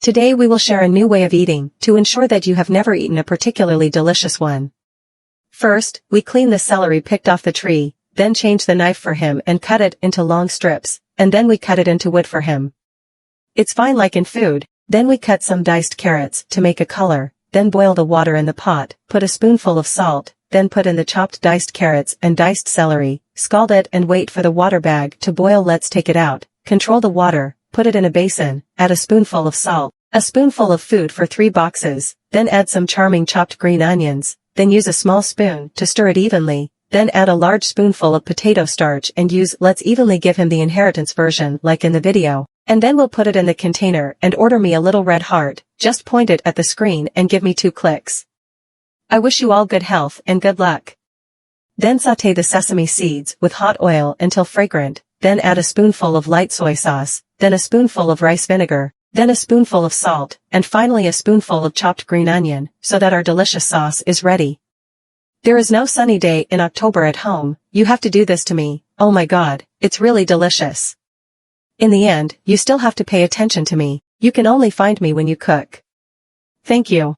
Today we will share a new way of eating, to ensure that you have never eaten a particularly delicious one. First, we clean the celery picked off the tree, then change the knife for him and cut it into long strips, and then we cut it into wood for him. It's fine like in food. Then we cut some diced carrots to make a color, then boil the water in the pot, put a spoonful of salt, then put in the chopped diced carrots and diced celery, scald it and wait for the water bag to boil. Let's take it out, control the water, put it in a basin, add a spoonful of salt, a spoonful of food for 3 boxes, then add some charming chopped green onions, then use a small spoon to stir it evenly, then add a large spoonful of potato starch and use let's evenly give him the inheritance version like in the video. And then we'll put it in the container and order me a little red heart, just point it at the screen and give me 2 clicks. I wish you all good health and good luck. Then sauté the sesame seeds with hot oil until fragrant, then add a spoonful of light soy sauce, then a spoonful of rice vinegar, then a spoonful of salt, and finally a spoonful of chopped green onion, so that our delicious sauce is ready. There is no sunny day in October at home, you have to do this to me, oh my god, it's really delicious. In the end, you still have to pay attention to me, you can only find me when you cook. Thank you.